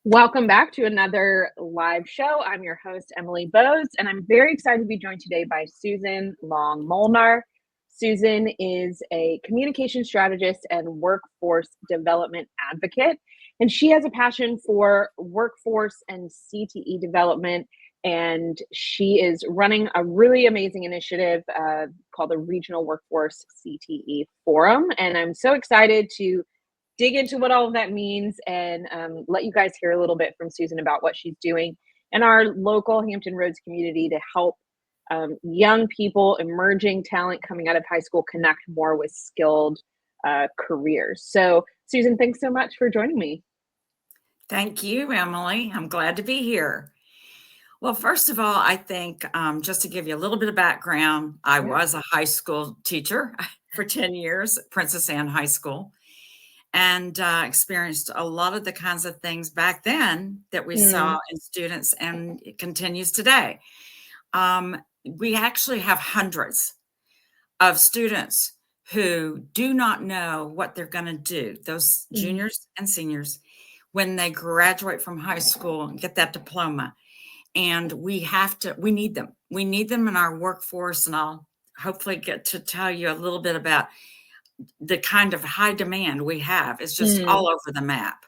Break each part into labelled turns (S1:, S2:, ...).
S1: Welcome back to another live show. I'm your host, Emily Bose, and I'm very excited to be joined today by Susan Long-Molnar. Susan is a communication strategist and workforce development advocate, and she has a passion for workforce and CTE development. And she is running a really amazing initiative called the Regional Workforce CTE Forum. And I'm so excited to dig into what all of that means and let you guys hear a little bit from Susan about what she's doing in our local Hampton Roads community to help young people, emerging talent coming out of high school connect more with skilled careers. So, Susan, thanks so much for joining me.
S2: Thank you, Emily. I'm glad to be here. Well, first of all, I think just to give you a little bit of background, I
S1: Yeah.
S2: was a high school teacher for 10 years at Princess Anne High School and experienced a lot of the kinds of things back then that we saw in students, and it continues today. We actually have hundreds of students who do not know what they're going to do, those juniors and seniors, when they graduate from high school and get that diploma. And we need them. We need them in our workforce. And I'll hopefully get to tell you a little bit about the kind of high demand we have. It's just all over the map.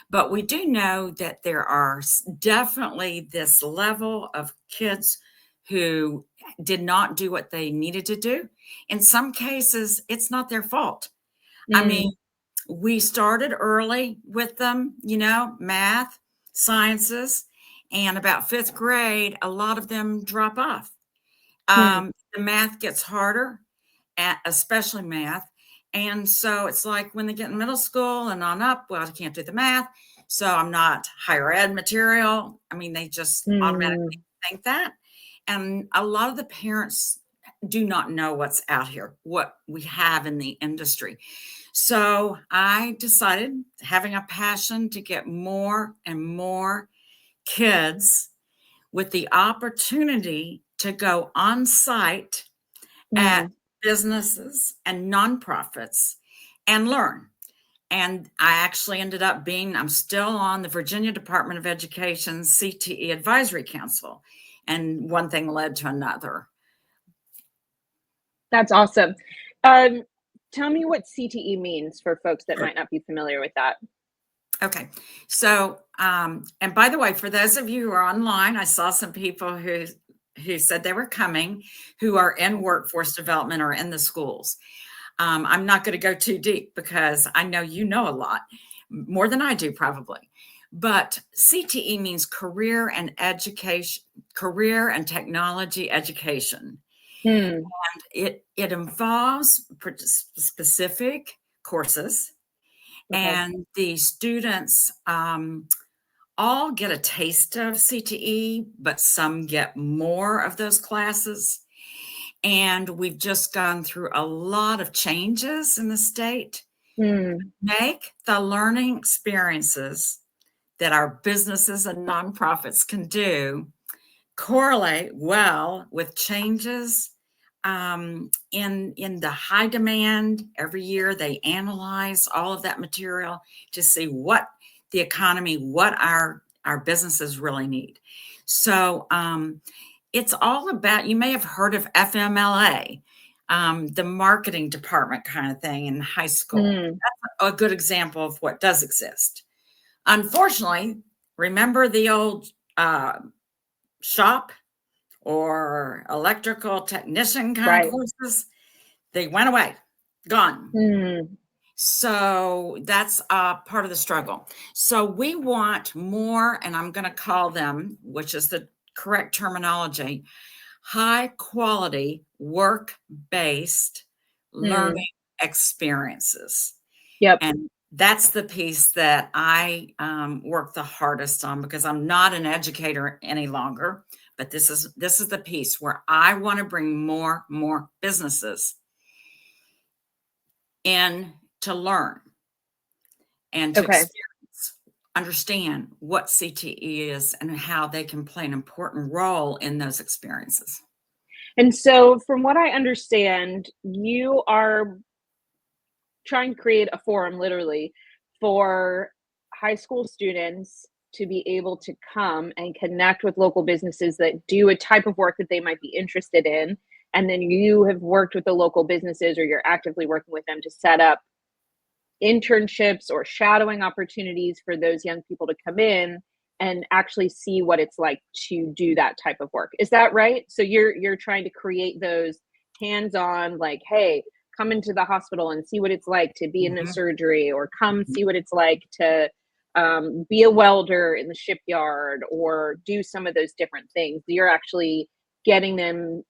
S2: But we do know that there are definitely this level of kids who did not do what they needed to do. In some cases, it's not their fault. I mean, we started early with them, math, sciences, and about fifth grade, a lot of them drop off. The math gets harder, especially math. And so it's like when they get in middle school and on up, well, I can't do the math, so I'm not higher ed material. I mean, they just automatically think that. And a lot of the parents do not know what's out here, what we have in the industry. So I decided, having a passion to get more and more kids with the opportunity to go on site at businesses and nonprofits and learn. And I actually ended up I'm still on the Virginia Department of Education's CTE Advisory Council. And one thing led to another.
S1: That's awesome. Tell me what CTE means for folks that might not be familiar with that.
S2: Okay. So, and by the way, for those of you who are online, I saw some people who said they were coming, who are in workforce development or in the schools. I'm not going to go too deep because I know you know a lot, more than I do probably. But CTE means career and technology education. And it involves specific courses. Okay. And the students all get a taste of CTE, but some get more of those classes. And we've just gone through a lot of changes in the state to make the learning experiences that our businesses and nonprofits can do correlate well with changes in the high demand. Every year they analyze all of that material to see what the economy, what our businesses really need. So it's all about, you may have heard of FMLA, the marketing department kind of thing in high school. That's a good example of what does exist. Unfortunately, remember the old shop or electrical technician kind of courses? They went away, gone. So that's part of the struggle. So we want more, and I'm going to call them, which is the correct terminology, high quality work-based learning experiences.
S1: Yep.
S2: And that's the piece that I work the hardest on, because I'm not an educator any longer. But this is the piece where I want to bring more businesses in to learn and to experience, understand what CTE is and how they can play an important role in those experiences.
S1: And so, from what I understand, you are trying to create a forum, literally, for high school students to be able to come and connect with local businesses that do a type of work that they might be interested in. And then you have worked with the local businesses, or you're actively working with them to set up internships or shadowing opportunities for those young people to come in and actually see what it's like to do that type of work. Is that right? So you're trying to create those hands-on, like, hey, come into the hospital and see what it's like to be in a
S2: Mhm.
S1: surgery, or come see what it's like to be a welder in the shipyard, or do some of those different things. You're actually getting them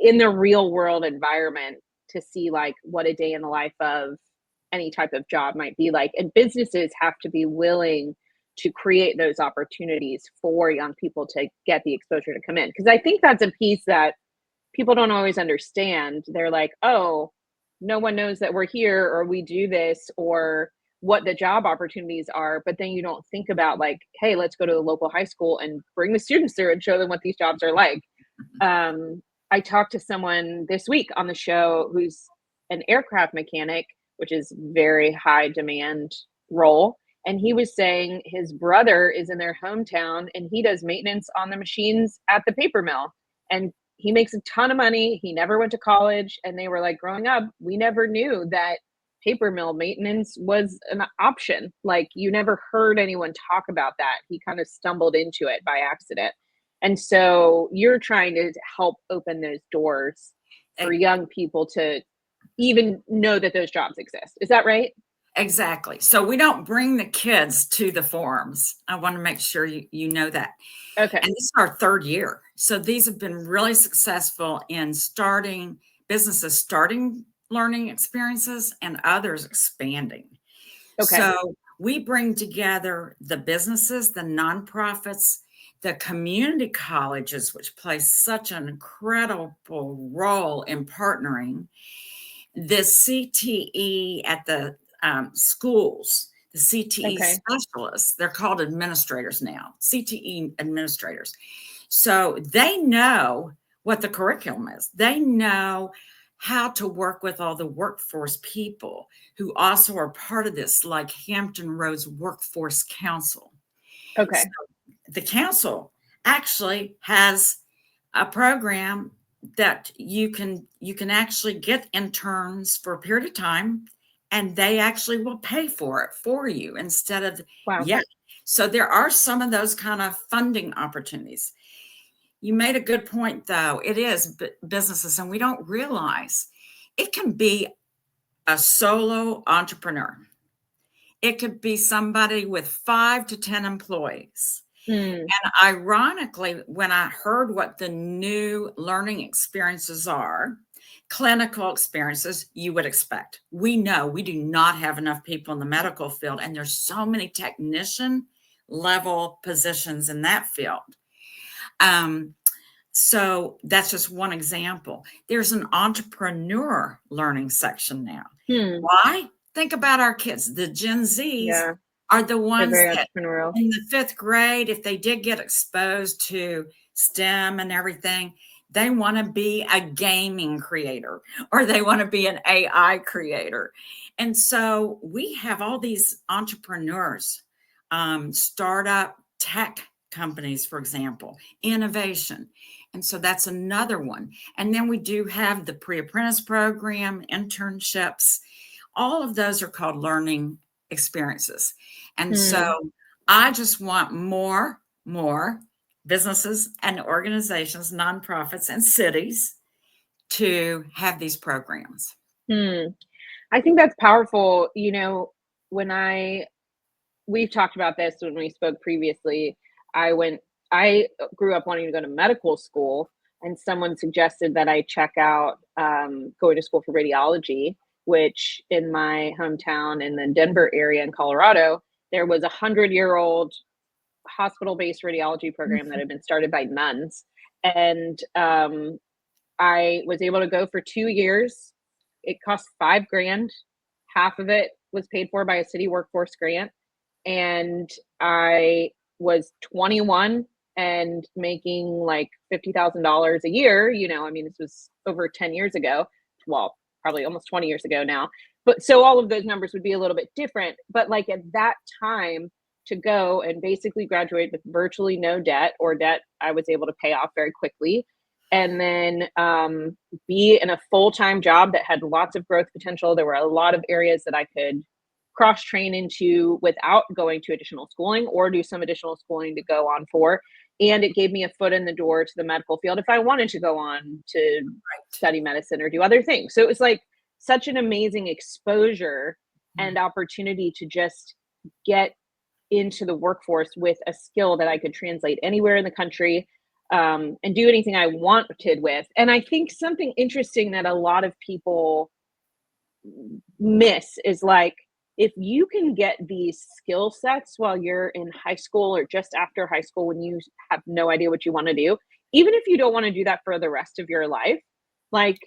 S1: in the real world environment to see like what a day in the life of any type of job might be like. And businesses have to be willing to create those opportunities for young people to get the exposure to come in. Because I think that's a piece that people don't always understand. They're like, oh, no one knows that we're here, or we do this, or what the job opportunities are. But then you don't think about, like, hey, let's go to the local high school and bring the students through and show them what these jobs are like. Um, I talked to someone this week on the show who's an aircraft mechanic, which is very high demand role. And he was saying his brother is in their hometown and he does maintenance on the machines at the paper mill. And he makes a ton of money. He never went to college. And they were like, growing up, we never knew that paper mill maintenance was an option. Like, you never heard anyone talk about that. He kind of stumbled into it by accident. And so you're trying to help open those doors for
S2: E-
S1: young people to even know that those jobs exist. Is that right?
S2: Exactly. So we don't bring the kids to the forums. I want to make sure you know that.
S1: Okay.
S2: And this is our third year. So these have been really successful in starting businesses, starting learning experiences, and others expanding.
S1: Okay.
S2: So we bring together the businesses, the nonprofits, the community colleges, which play such an incredible role in partnering, the CTE at the schools, the CTE
S1: Okay.
S2: specialists, they're called administrators now, CTE administrators. So they know what the curriculum is. They know how to work with all the workforce people who also are part of this, like Hampton Roads Workforce Council. So
S1: Okay.
S2: the council actually has a program that you can actually get interns for a period of time, and they actually will pay for it for you instead of,
S1: Wow.
S2: yeah. So there are some of those kind of funding opportunities. You made a good point, though. It is businesses, and we don't realize it can be a solo entrepreneur. It could be somebody with 5 to 10 employees.
S1: Mm,
S2: And ironically, when I heard what the new learning experiences are, clinical experiences, you would expect. We know we do not have enough people in the medical field, and there's so many technician level positions in that field. Um, so that's just one example. There's an entrepreneur learning section now.
S1: hmm.
S2: Why? Think about our kids. The Gen Zs
S1: Yeah.
S2: are the
S1: They're
S2: ones
S1: very
S2: that
S1: entrepreneurial.
S2: in the fifth grade, if they did get exposed to STEM and everything, they want to be a gaming creator or they want to be an AI creator. And so we have all these entrepreneurs, startup tech companies, for example, innovation. And so that's another one. And then we do have the pre-apprentice program, internships. All of those are called learning experiences. And so
S1: Hmm.
S2: I just want more businesses and organizations, nonprofits and cities to have these programs.
S1: Hmm. I think that's powerful. When we've talked about this when we spoke previously. I grew up wanting to go to medical school, and someone suggested that I check out going to school for radiology, which in my hometown in the Denver area in Colorado, there was 100-year-old hospital-based radiology program that
S2: Mhm.
S1: had been started by nuns. And I was able to go for 2 years. It cost 5 grand. Half of it was paid for by a city workforce grant. And I was 21 and making like $50,000 a year. I mean, this was over 10 years ago. Well, probably almost 20 years ago now. But so all of those numbers would be a little bit different. But like at that time, to go and basically graduate with virtually no debt, or debt I was able to pay off very quickly, and then be in a full-time job that had lots of growth potential. There were a lot of areas that I could cross train into without going to additional schooling, or do some additional schooling to go on for. And it gave me a foot in the door to the medical field if I wanted to go on to study medicine or do other things. So it was like such an amazing exposure and opportunity to just get into the workforce with a skill that I could translate anywhere in the country, and do anything I wanted with. And I think something interesting that a lot of people miss is like, if you can get these skill sets while you're in high school or just after high school when you have no idea what you want to do, even if you don't want to do that for the rest of your life, like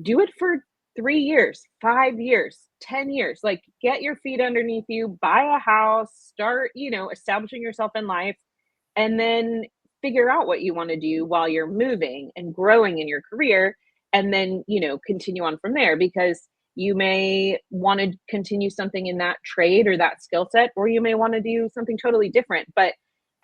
S1: do it for 3 years, 5 years, 10 years. Like get your feet underneath you, buy a house, start, establishing yourself in life, and then figure out what you want to do while you're moving and growing in your career. And then, continue on from there, because you may want to continue something in that trade or that skill set, or you may want to do something totally different. But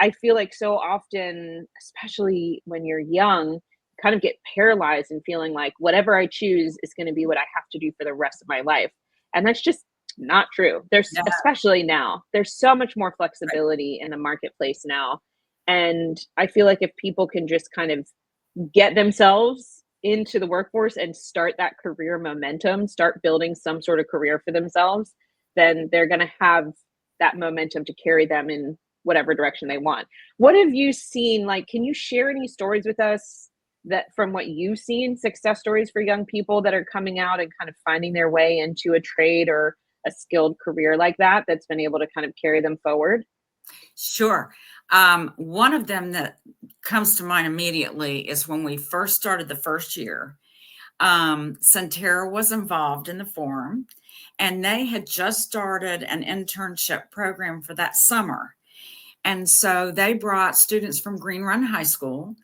S1: I feel like so often, especially when you're young, kind of get paralyzed and feeling like whatever I choose is going to be what I have to do for the rest of my life. And that's just not true. There's,
S2: Yeah.
S1: especially now, there's so much more flexibility in the marketplace now. And I feel like if people can just kind of get themselves into the workforce and start that career momentum, start building some sort of career for themselves, then they're going to have that momentum to carry them in whatever direction they want. What have you seen? Like, can you share any stories with us that from what you've seen, success stories for young people that are coming out and kind of finding their way into a trade or a skilled career like that, that's been able to kind of carry them forward?
S2: Sure. One of them that comes to mind immediately is when we first started the first year. Centera was involved in the forum, and they had just started an internship program for that summer. And so they brought students from Green Run High School,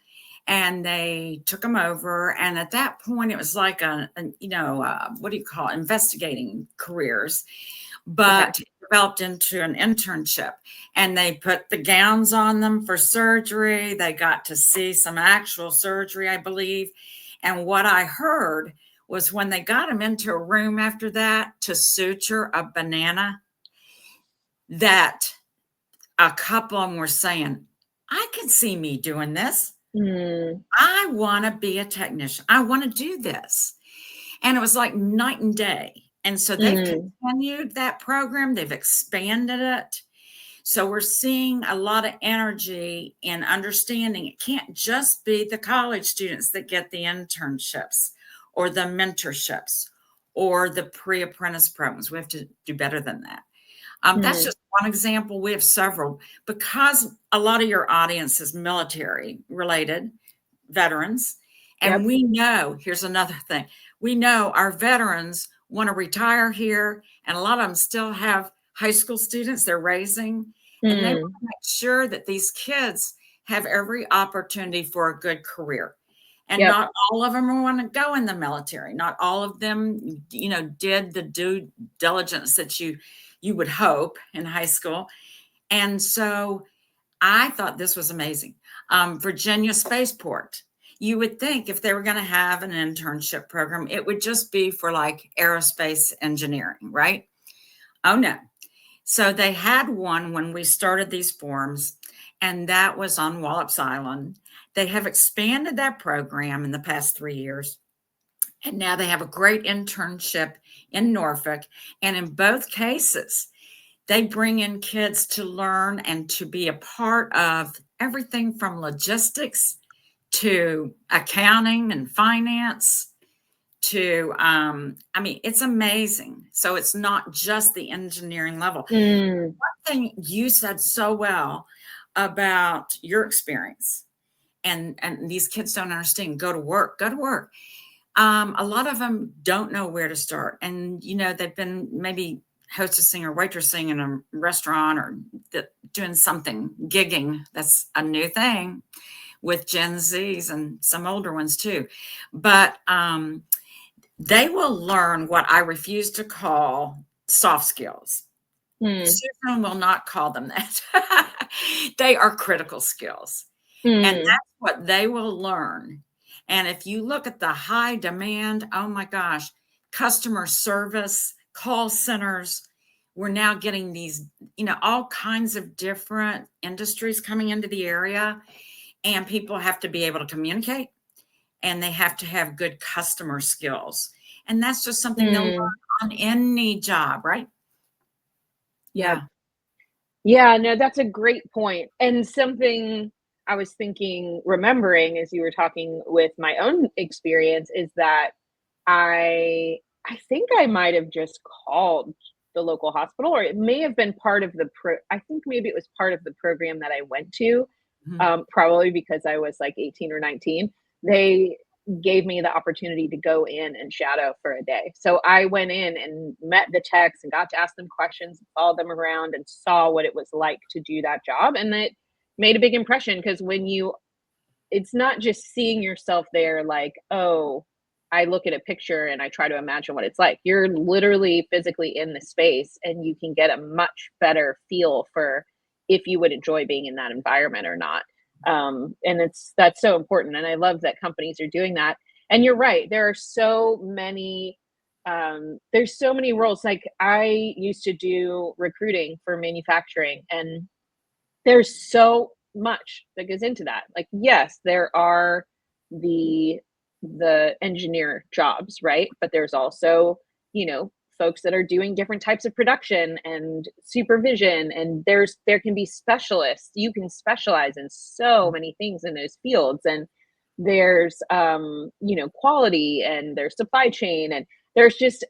S2: and they took them over. And at that point, it was like what do you call it? Investigating careers, but
S1: Okay.
S2: developed into an internship. And they put the gowns on them for surgery. They got to see some actual surgery, I believe. And what I heard was when they got them into a room after that to suture a banana, that a couple of them were saying, I can see me doing this.
S1: Mm,
S2: I want to be a technician. I want to do this. And it was like night and day. And so they've
S1: mm,
S2: continued that program. They've expanded it. So we're seeing a lot of energy in understanding it can't just be the college students that get the internships or the mentorships or the pre-apprentice programs. We have to do better than that. That's
S1: mm.
S2: just one example. We have several, because a lot of your audience is military related, veterans. And
S1: Yep.
S2: we know, here's another thing. We know our veterans want to retire here, and a lot of them still have high school students they're raising, and they want
S1: Mm,
S2: to make sure that these kids have every opportunity for a good career. And
S1: yep.
S2: not all of them want to go in the military. Not all of them, did the due diligence that you would hope in high school. And so I thought this was amazing. Virginia Spaceport. You would think if they were going to have an internship program, it would just be for like aerospace engineering, right? Oh, no. So they had one when we started these forums, and that was on Wallops Island. They have expanded that program in the past 3 years. And now they have a great internship in Norfolk. And in both cases, they bring in kids to learn and to be a part of everything from logistics to accounting and finance to, it's amazing. So it's not just the engineering level.
S1: Mm,
S2: One thing you said so well about your experience, and these kids don't understand, go to work. A lot of them don't know where to start. And, they've been maybe hostessing or waitressing in a restaurant or doing something, gigging. That's a new thing with Gen Zs and some older ones too. But they will learn what I refuse to call soft skills.
S1: Mm.
S2: Susan will not call them that. They are critical skills. And
S1: Mm.
S2: that's what they will learn. And if you look at the high demand, oh my gosh, customer service, call centers, we're now getting these, all kinds of different industries coming into the area. And people have to be able to communicate and they have to have good customer skills. And that's just something they'll learn on any job, right?
S1: Yeah.
S2: Yeah.
S1: Yeah, no, that's a great point. And something I was remembering as you were talking with my own experience is that I think I might have just called the local hospital, or it may have been part of I think maybe it was part of the program that I went to,
S2: Mhm.
S1: probably because I was like 18 or 19. They gave me the opportunity to go in and shadow for a day. So I went in and met the techs and got to ask them questions, followed them around and saw what it was like to do that job. And it made a big impression because it's not just seeing yourself there like, oh, I look at a picture and I try to imagine what it's like. You're literally physically in the space and you can get a much better feel for if you would enjoy being in that environment or not. And that's so important. And I love that companies are doing that. And you're right, there are so many there's so many roles. Like I used to do recruiting for manufacturing, and there's so much that goes into that. Like, yes, there are the engineer jobs, right? But there's also, folks that are doing different types of production and supervision, and there can be specialists. You can specialize in so many things in those fields, and there's quality, and there's supply chain, and there's just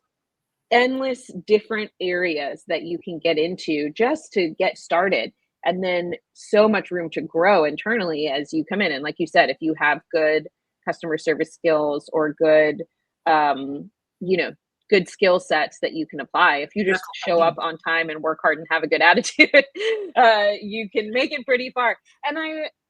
S1: endless different areas that you can get into just to get started, and then so much room to grow internally as you come in. And like you said, if you have good customer service skills or good you know good skill sets that you can apply, if you just show up on time and work hard and have a good attitude, you can make it pretty far. And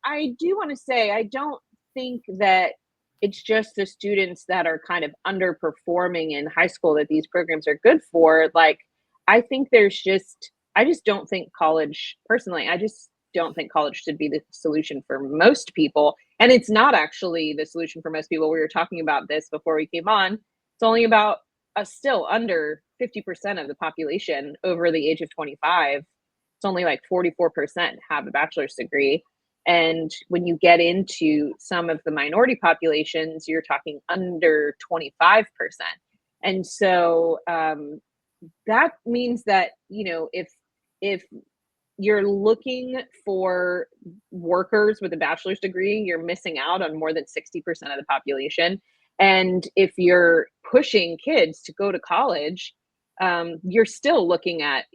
S1: I do want to say, I don't think that it's just the students that are kind of underperforming in high school that these programs are good for. Like, I just don't think college, personally, I just don't think college should be the solution for most people. And it's not actually the solution for most people. We were talking about this before we came on. It's only about still under 50% of the population over the age of 25. It's only like 44% have a bachelor's degree. And when you get into some of the minority populations, you're talking under 25%. And so that means that, if you're looking for workers with a bachelor's degree, you're missing out on more than 60% of the population. And if you're pushing kids to go to college, you're still looking at,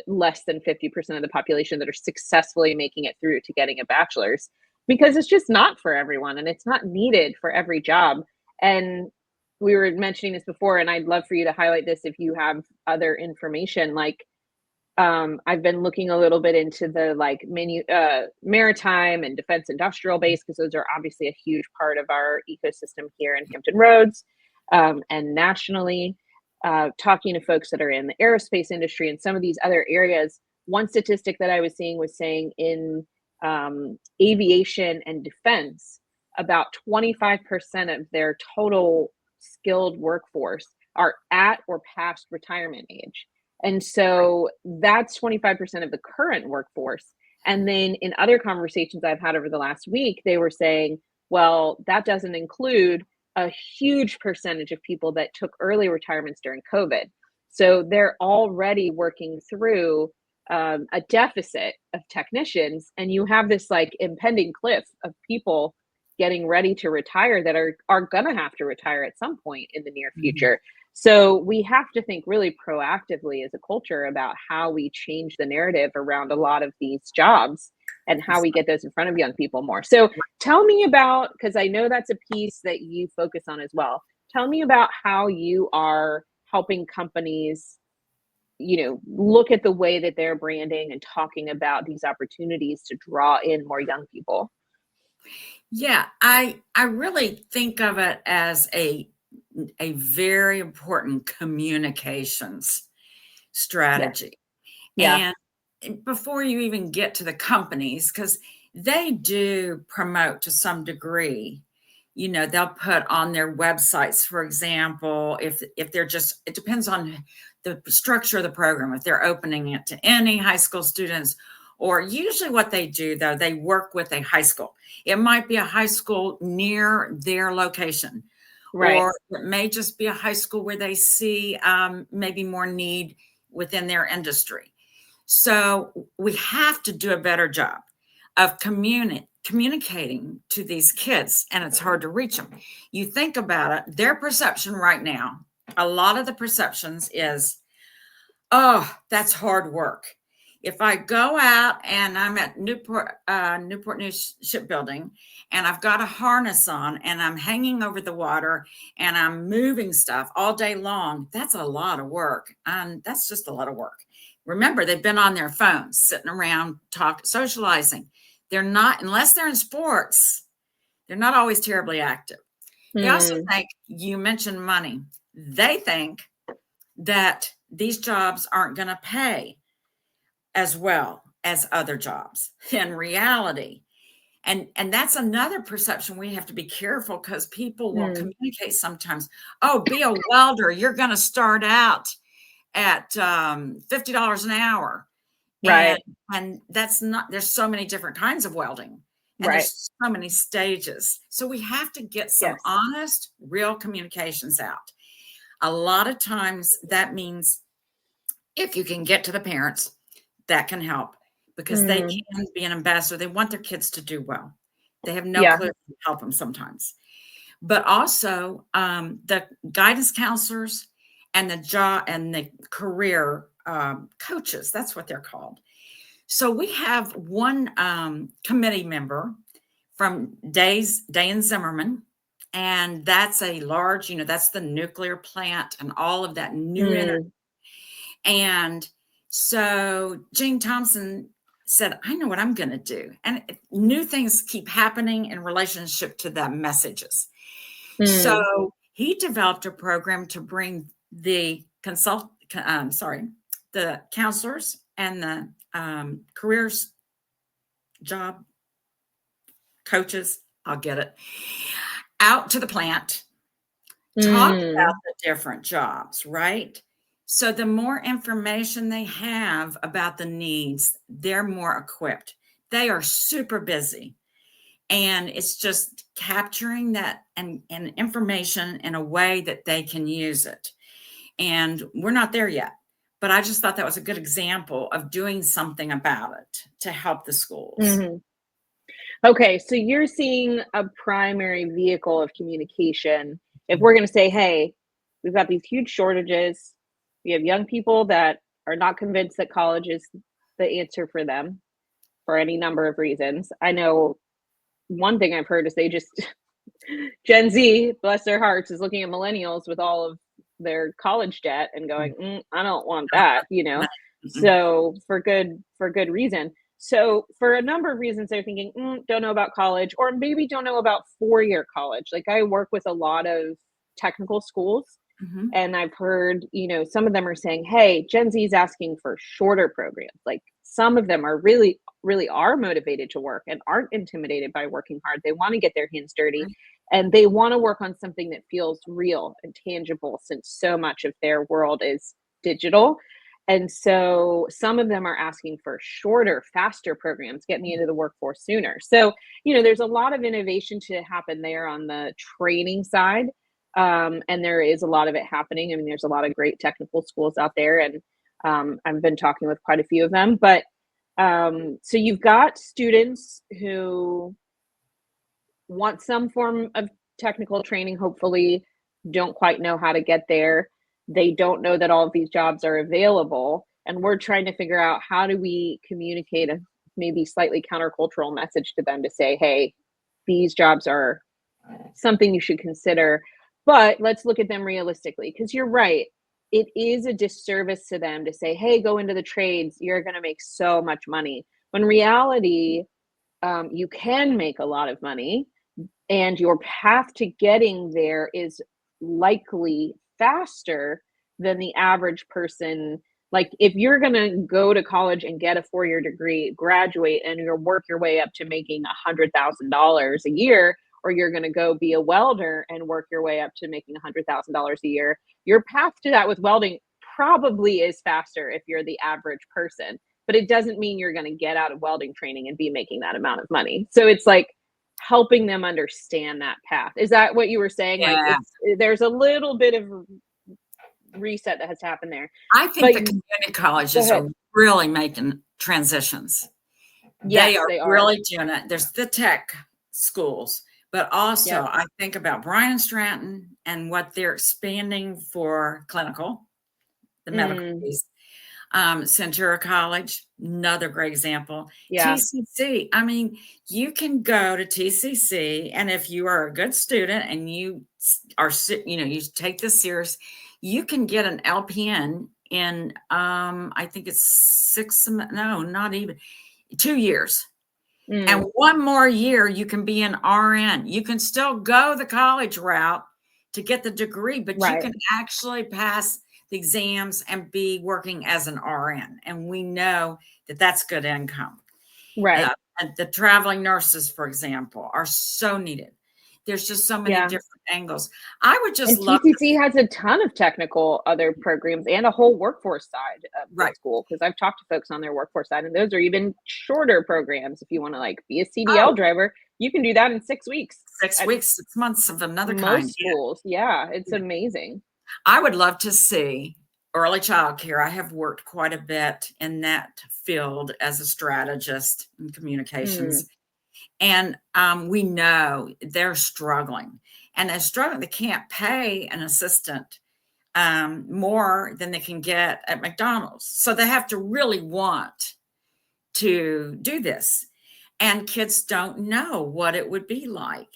S1: less than 50% of the population that are successfully making it through to getting a bachelor's, because it's just not for everyone and it's not needed for every job. And we were mentioning this before, and I'd love for you to highlight this if you have other information. Like, I've been looking a little bit into the maritime and defense industrial base, because those are obviously a huge part of our ecosystem here in Hampton Roads, and nationally. Talking to folks that are in the aerospace industry and some of these other areas, one statistic that I was seeing was saying in aviation and defense, about 25% of their total skilled workforce are at or past retirement age. And so that's 25% of the current workforce. And then in other conversations I've had over the last week, they were saying, well, that doesn't include a huge percentage of people that took early retirements during COVID. So they're already working through a deficit of technicians, and you have this like impending cliff of people getting ready to retire that are going to have to retire at some point in the near future. So we have to think really proactively as a culture about how we change the narrative around a lot of these jobs and how we get those in front of young people more. So tell me about, because I know that's a piece that you focus on as well. Tell me about how you are helping companies, look at the way that they're branding and talking about these opportunities to draw in more young people.
S2: Yeah, I really think of it as a very important communications
S1: Yeah.
S2: strategy.
S1: Yeah.
S2: And before you even get to the companies, because they do promote to some degree, they'll put on their websites, for example, if they're just, it depends on the structure of the program, if they're opening it to any high school students, or usually what they do, though, they work with a high school. It might be a high school near their location,
S1: Right.
S2: or it may just be a high school where they see maybe more need within their industry. So we have to do a better job of communicating to these kids, and it's hard to reach them. You think about it, their perception right now, a lot of the perceptions is, oh, that's hard work. If I go out and I'm at Newport News Shipbuilding, and I've got a harness on and I'm hanging over the water and I'm moving stuff all day long, that's a lot of work. And that's just a lot of work. Remember, they've been on their phones, sitting around, socializing. They're not, unless they're in sports, they're not always terribly active. They also think, you mentioned money. They think that these jobs aren't going to pay as well as other jobs in reality. And that's another perception we have to be careful, because people will communicate sometimes, oh, be a welder, you're going to start out at $50 an hour.
S1: Right.
S2: And that's not, there's so many different kinds of welding, and
S1: Right.
S2: there's so many stages. So we have to get some
S1: Yes.
S2: honest, real communications out. A lot of times that means if you can get to the parents, that can help, because they can be an ambassador. They want their kids to do well. They have no clue to help them sometimes. But also the guidance counselors and the job and the career coaches, that's what they're called. So we have one committee member from Day and Zimmerman, and that's a large, that's the nuclear plant and all of that new energy. And so Jane Thompson said, I know what I'm going to do. And new things keep happening in relationship to the messages. So he developed a program to bring the the counselors and the careers job coaches, I'll get it, out to the plant, talk about the different jobs, right? So the more information they have about the needs, they're more equipped. They are super busy. And it's just capturing that and information in a way that they can use it. And we're not there yet. But I just thought that was a good example of doing something about it to help the schools.
S1: Okay, so you're seeing a primary vehicle of communication. If we're going to say, hey, we've got these huge shortages, we have young people that are not convinced that college is the answer for them for any number of reasons. I know one thing I've heard is they just, Gen Z, bless their hearts, is looking at millennials with all of their college debt and going, I don't want that, So for good reason. So for a number of reasons, they're thinking, don't know about college, or maybe don't know about 4-year college. Like I work with a lot of technical schools, and I've heard, some of them are saying, hey, Gen Z is asking for shorter programs. Like some of them are really, really are motivated to work and aren't intimidated by working hard. They want to get their hands dirty, and they want to work on something that feels real and tangible, since so much of their world is digital. And so some of them are asking for shorter, faster programs, get me into the workforce sooner. So, there's a lot of innovation to happen there on the training side. And there is a lot of it happening. I mean, there's a lot of great technical schools out there, and I've been talking with quite a few of them. But so you've got students who want some form of technical training, hopefully, don't quite know how to get there. They don't know that all of these jobs are available. And we're trying to figure out, how do we communicate a maybe slightly countercultural message to them to say, hey, these jobs are something you should consider, but let's look at them realistically. Because you're right, it is a disservice to them to say, hey, go into the trades, you're going to make so much money. When reality, you can make a lot of money, and your path to getting there is likely faster than the average person Like, if you're gonna go to college and get a 4-year degree, graduate, and you'll work your way up to making $100,000 a year, or you're gonna go be a welder and work your way up to making $100,000 a year, your path to that with welding probably is faster if you're the average person, but it doesn't mean you're gonna get out of welding training and be making that amount of money. So it's like helping them understand that path. Is that what you were saying? Like,
S2: Yeah.
S1: there's a little bit of reset that has happened there.
S2: I think
S1: But
S2: the community
S1: go
S2: colleges
S1: ahead.
S2: are really making transitions. They
S1: Yes,
S2: are
S1: they are.
S2: really doing it. There's the tech schools, but also
S1: Yep.
S2: I think about Bryan and Stratton and what they're expanding for clinical, the medical
S1: Mm,
S2: piece. Centura College, another great example.
S1: yeah.
S2: TCC, I mean, you can go to TCC, and if you are a good student and you are, you take this serious, you can get an LPN in, I think it's no, not even 2 years. And
S1: Mm,
S2: one more year, you can be an RN. You can still go the college route to get the degree, but you
S1: right,
S2: can actually pass the exams and be working as an RN. And we know that that's good income.
S1: right.
S2: And the traveling nurses, for example, are so needed. There's just so many
S1: Yeah.
S2: different angles. I would just
S1: And
S2: love to,
S1: TCC has a ton of technical other programs and a whole workforce side of the
S2: right.
S1: school, because I've talked to folks on their workforce side, and those are even shorter programs. If you want to like be a CDL
S2: Oh,
S1: driver, you can do that in 6 weeks
S2: 6 weeks, 6 months of another kind.
S1: most schools. Yeah, it's
S2: Yeah.
S1: amazing.
S2: I would love to see early child care. I have worked quite a bit in that field as a strategist in
S1: Mm,
S2: communications. And we know they're struggling. And they're struggling. They can't pay an assistant more than they can get at McDonald's. So they have to really want to do this. And kids don't know what it would be like.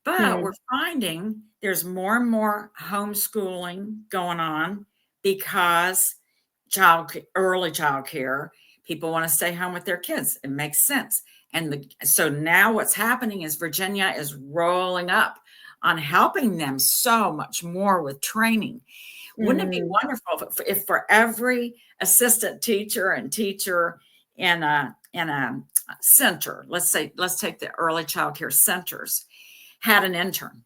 S2: But
S1: mm,
S2: we're finding there's more and more homeschooling going on because early child care, people want to stay home with their kids. It makes sense. And so now what's happening is Virginia is rolling up on helping them so much more with training. Wouldn't it be
S1: mm.
S2: wonderful if for every assistant teacher and teacher in a center, let's take the early child care centers, had an intern,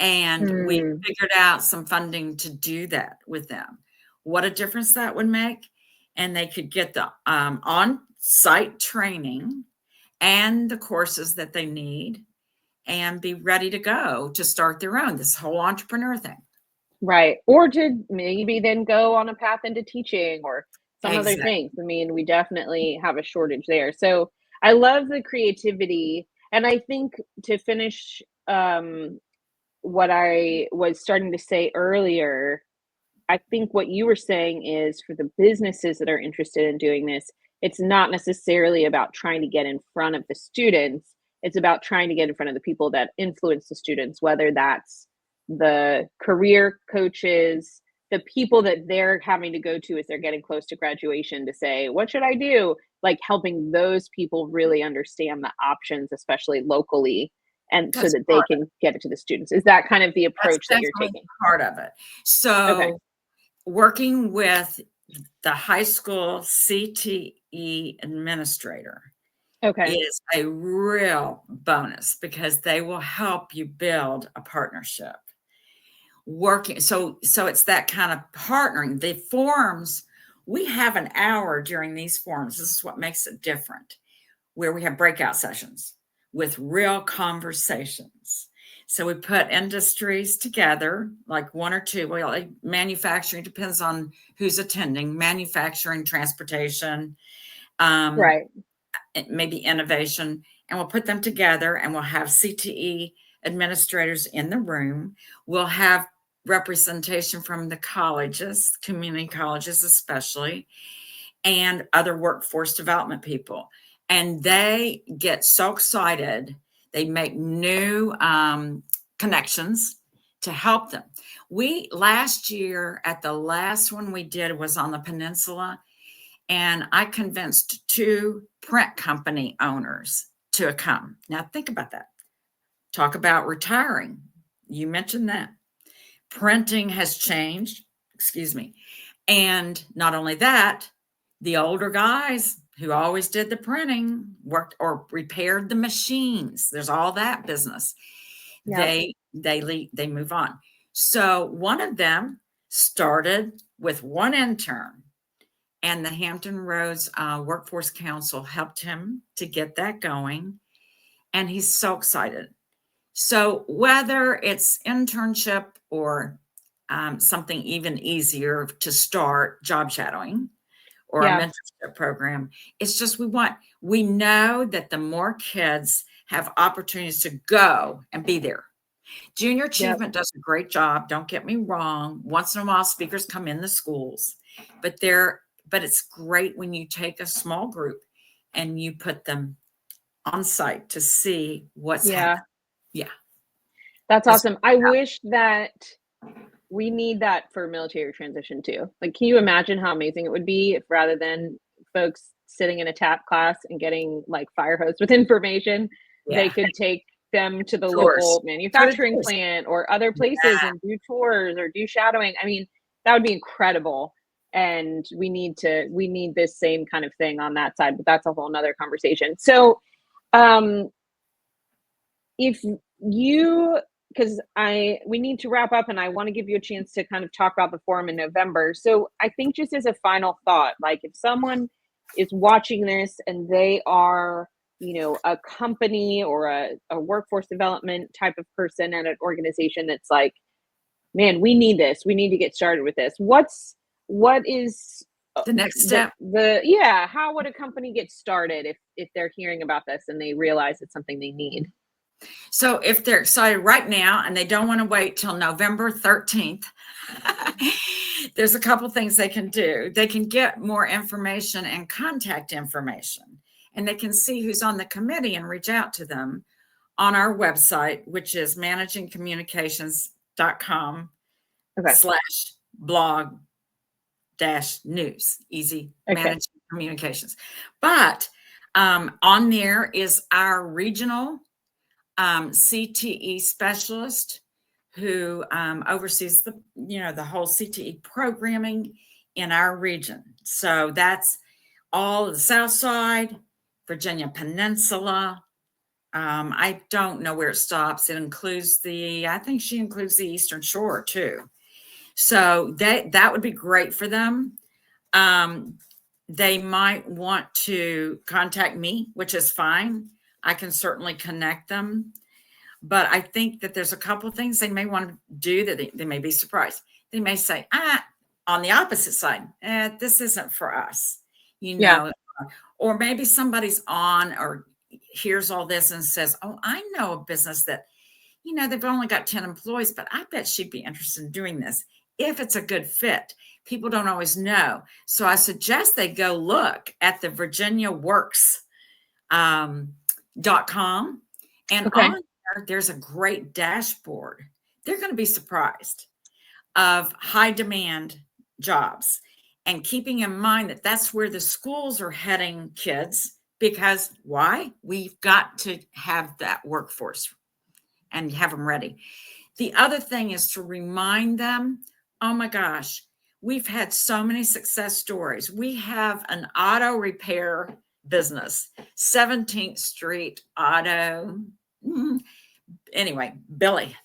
S2: and we
S1: Mm,
S2: figured out some funding to do that with them? What a difference that would make. And they could get the on-site training and the courses that they need and be ready to go to start their own, this whole entrepreneur thing.
S1: right. Or to maybe then go on a path into teaching or some other
S2: Exactly.
S1: things. I mean, we definitely have a shortage there. So I love the creativity. And I think to finish what I was starting to say earlier, I think what you were saying is for the businesses that are interested in doing this, it's not necessarily about trying to get in front of the students. It's about trying to get in front of the people that influence the students, whether that's the career coaches, the people that they're having to go to as they're getting close to graduation to say, what should I do? Like helping those people really understand the options, especially locally, and so
S2: That's
S1: that they
S2: part of
S1: can get it to the students. Is that kind of the
S2: That's
S1: approach that you're
S2: definitely
S1: taking?
S2: part of it.
S1: Okay.
S2: So working with the high school CTE administrator
S1: Okay.
S2: is a real bonus because they will help you build a partnership. So it's that kind of partnering. The forums, we have an hour during these forums. This is what makes it different, where we have breakout sessions with real conversations. So we put industries together, like one or two. Well, like manufacturing depends on who's attending. Manufacturing, transportation, um,
S1: Right.
S2: maybe innovation, and we'll put them together, and we'll have CTE administrators in the room. We'll have representation from the colleges, community colleges especially, and other workforce development people. And they get so excited. They make new connections to help them. We last year, at the last one we did was on the peninsula, and I convinced two print company owners to come. Now think about that. Talk about retiring. You mentioned that. Printing has changed, excuse me, And not only that, the older guys who always did the printing worked or repaired the machines. There's all that business.
S1: Yep.
S2: They move on. So one of them started with one intern, and the Hampton Roads Workforce Council helped him to get that going. And he's so excited. So whether it's internship or something even easier to start, job shadowing or a
S1: Yeah.
S2: mentorship program, it's just we know that the more kids have opportunities to go and be there. Junior Achievement does a great job. Don't get me wrong. Once in a while, speakers come in the schools, but it's great when you take a small group and you put them on site to see what's happening. Yeah.
S1: That's awesome. I wish that we need that for military transition too. Like, can you imagine how amazing it would be if rather than folks sitting in a TAP class and getting like fire hosed with information, they could take them to the local manufacturing plant or other places and do tours or do shadowing. I mean, that would be incredible. And we need this same kind of thing on that side, but that's a whole nother conversation. So if you, because we need to wrap up and I want to give you a chance to kind of talk about the forum in November. So I think just as a final thought, like if someone is watching this and they are, a company or a workforce development type of person at an organization that's like, man, we need this. We need to get started with this. What is
S2: the next step?
S1: How would a company get started if they're hearing about this and they realize it's something they need?
S2: So if they're excited right now and they don't want to wait till November 13th, there's a couple things they can do. They can get more information and contact information, and they can see who's on the committee and reach out to them on our website, which is managingcommunications.com/blog-news. Easy.
S1: Okay.
S2: Managing Communications. But on there is our regional CTE specialist who oversees the whole CTE programming in our region. So that's all of the South Side, Virginia Peninsula. I don't know where it stops. It includes I think she includes the Eastern Shore too. So that would be great for them. They might want to contact me, which is fine. I can certainly connect them. But I think that there's a couple of things they may want to do that they may be surprised. They may say, on the opposite side, this isn't for us, or maybe somebody's on or hears all this and says, oh, I know a business that, they've only got 10 employees, but I bet she'd be interested in doing this if it's a good fit. People don't always know. So I suggest they go look at the virginiaworks.com and on there's a great dashboard. They're going to be surprised of high demand jobs, and keeping in mind that that's where the schools are heading kids, because why? We've got to have that workforce and have them ready. The other thing is to remind them, oh my gosh, we've had so many success stories. We have an auto repair business, 17th Street Auto. Anyway, Billy,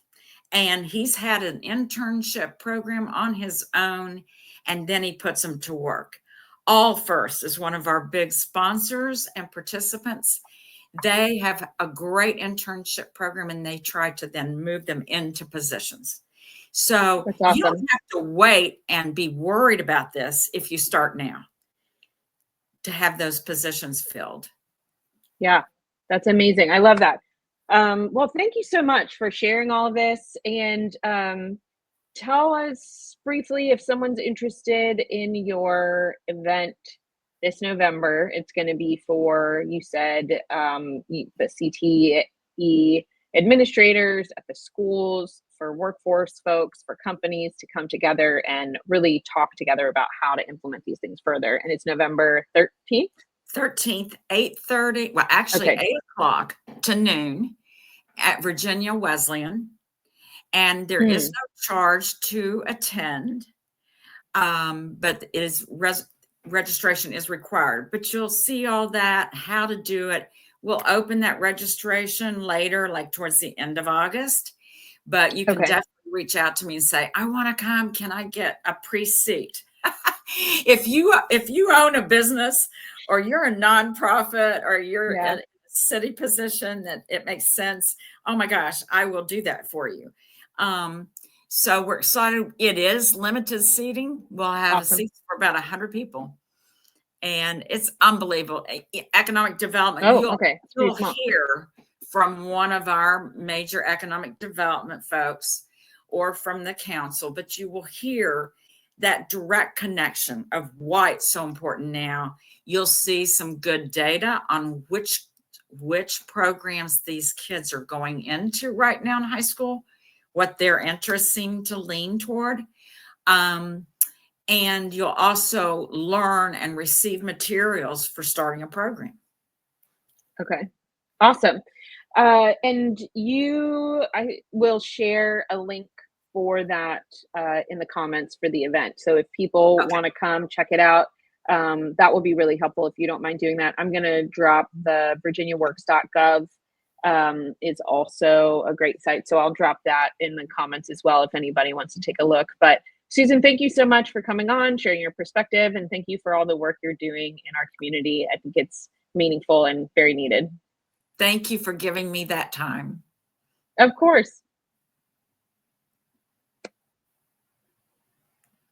S2: and he's had an internship program on his own, and then he puts them to work. All First is one of our big sponsors and participants. They have a great internship program, and they try to then move them into positions. So awesome. You don't have to wait and be worried about this if you start now to have those positions filled.
S1: Yeah, that's amazing. I love that. Well, thank you so much for sharing all of this, and tell us briefly if someone's interested in your event this November. It's going to be for, you said, the CTE administrators at the schools, for workforce folks, for companies to come together and really talk together about how to implement these things further. And it's November 13th?
S2: 13th, 8:30, well, actually 8 o'clock to noon at Virginia Wesleyan. And there is no charge to attend. but registration is required. But you'll see all that, how to do it. We'll open that registration later, like towards the end of August. But you can definitely reach out to me and say, I want to come. Can I get a pre-seat? If you own a business or you're a nonprofit or you're in a city position that it makes sense, oh my gosh, I will do that for you. So we're excited. It is limited seating. We'll have seats for about 100 people. And it's unbelievable. Economic development. You'll hear from one of our major economic development folks or from the council, but you will hear that direct connection of why it's so important now. You'll see some good data on which programs these kids are going into right now in high school, what they're interesting to lean toward. And you'll also learn and receive materials for starting a program.
S1: Okay, awesome. And I will share a link for that in the comments for the event. So if people want to come check it out, that will be really helpful if you don't mind doing that. I'm going to drop the virginiaworks.gov is also a great site. So I'll drop that in the comments as well if anybody wants to take a look. But Susan, thank you so much for coming on, sharing your perspective, and thank you for all the work you're doing in our community. I think it's meaningful and very needed.
S2: Thank you for giving me that time.
S1: Of course.